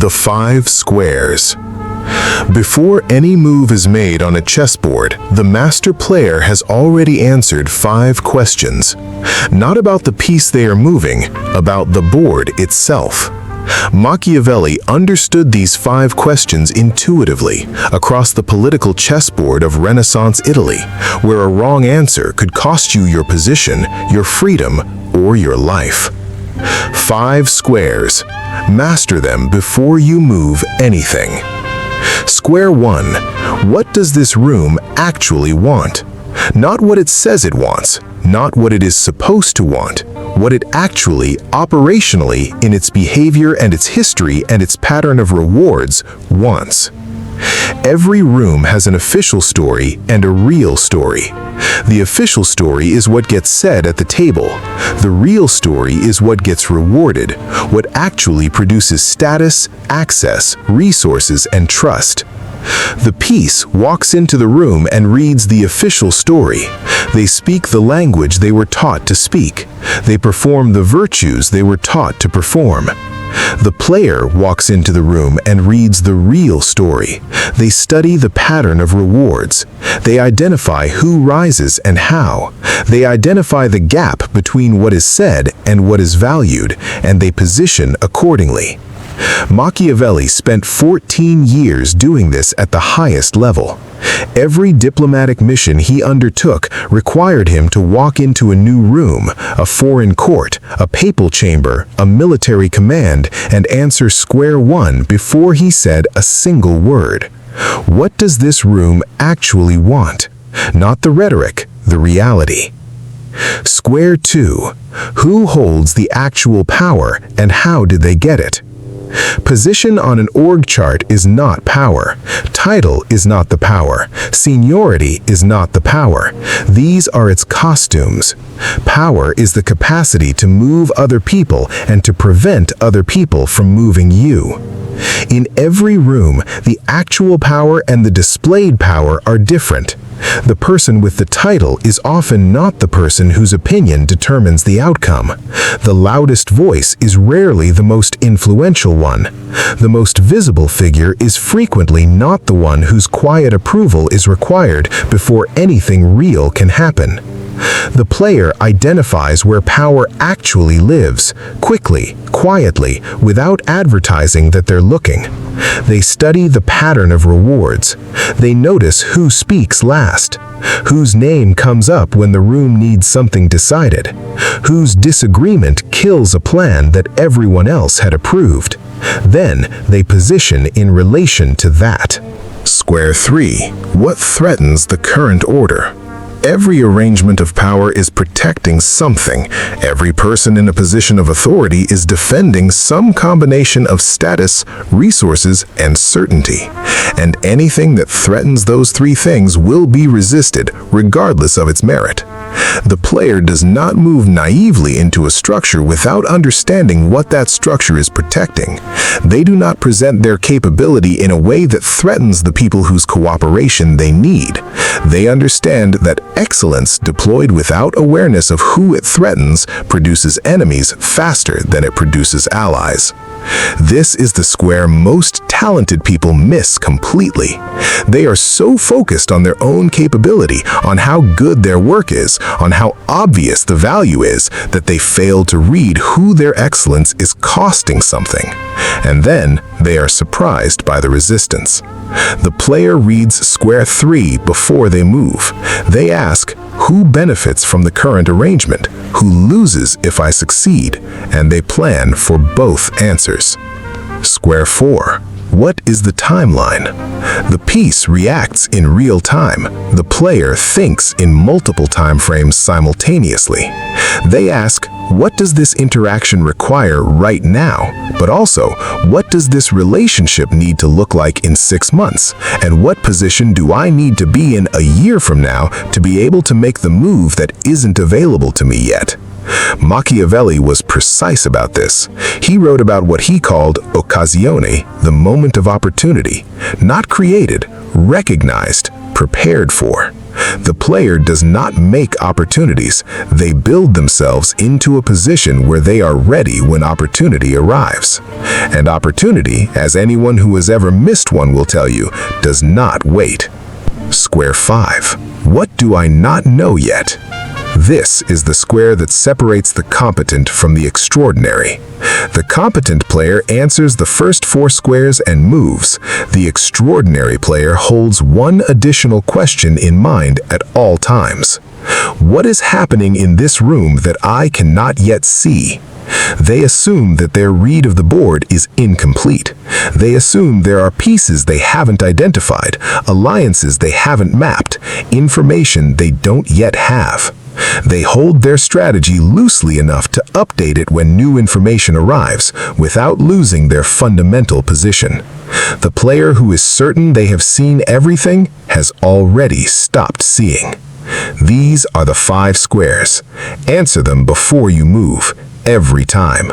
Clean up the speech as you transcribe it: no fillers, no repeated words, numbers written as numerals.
The 5 squares. Before any move is made on a chessboard, the master player has already answered 5 questions. Not about the piece they are moving, about the board itself. Machiavelli understood these 5 questions intuitively across the political chessboard of Renaissance Italy, where a wrong answer could cost you your position, your freedom, or your life. 5 squares. Master them before you move anything. Square 1. What does this room actually want? Not what it says it wants, not what it is supposed to want, what it actually, operationally, in its behavior and its history and its pattern of rewards, wants. Every room has an official story and a real story. The official story is what gets said at the table. The real story is what gets rewarded, what actually produces status, access, resources, and trust. The piece walks into the room and reads the official story. They speak the language they were taught to speak. They perform the virtues they were taught to perform. The player walks into the room and reads the real story. They study the pattern of rewards. They identify who rises and how. They identify the gap between what is said and what is valued, and they position accordingly. Machiavelli spent 14 years doing this at the highest level. Every diplomatic mission he undertook required him to walk into a new room, a foreign court, a papal chamber, a military command, and answer square 1 before he said a single word. What does this room actually want? Not the rhetoric, the reality. Square 2. Who holds the actual power and how did they get it? Position on an org chart is not power. Title is not the power. Seniority is not the power. These are its costumes. Power is the capacity to move other people and to prevent other people from moving you. In every room, the actual power and the displayed power are different. The person with the title is often not the person whose opinion determines the outcome. The loudest voice is rarely the most influential one. The most visible figure is frequently not the one whose quiet approval is required before anything real can happen. The player identifies where power actually lives, quickly, quietly, without advertising that they're looking. They study the pattern of rewards. They notice who speaks last, whose name comes up when the room needs something decided, whose disagreement kills a plan that everyone else had approved. Then they position in relation to that. Square 3. What threatens the current order? Every arrangement of power is protecting something. Every person in a position of authority is defending some combination of status, resources, and certainty. And anything that threatens those 3 things will be resisted, regardless of its merit. The player does not move naively into a structure without understanding what that structure is protecting. They do not present their capability in a way that threatens the people whose cooperation they need. They understand that excellence deployed without awareness of who it threatens produces enemies faster than it produces allies. This is the square most talented people miss completely. They are so focused on their own capability, on how good their work is, on how obvious the value is, that they fail to read who their excellence is costing something. And then they are surprised by the resistance. The player reads square 3 before they move. They ask, who benefits from the current arrangement? Who loses if I succeed? And they plan for both answers. Square 4. What is the timeline? The piece reacts in real time. The player thinks in multiple time frames simultaneously. They ask, what does this interaction require right now? But also, what does this relationship need to look like in 6 months? And what position do I need to be in a year from now to be able to make the move that isn't available to me yet? Machiavelli was precise about this. He wrote about what he called occasione, the moment of opportunity, not created, recognized, prepared for. The player does not make opportunities. They build themselves into a position where they are ready when opportunity arrives. And opportunity, as anyone who has ever missed one will tell you, does not wait. Square 5. What do I not know yet? This is the square that separates the competent from the extraordinary. The competent player answers the first 4 squares and moves. The extraordinary player holds one additional question in mind at all times. What is happening in this room that I cannot yet see? They assume that their read of the board is incomplete. They assume there are pieces they haven't identified, alliances they haven't mapped, information they don't yet have. They hold their strategy loosely enough to update it when new information arrives, without losing their fundamental position. The player who is certain they have seen everything has already stopped seeing. These are the 5 squares. Answer them before you move, every time.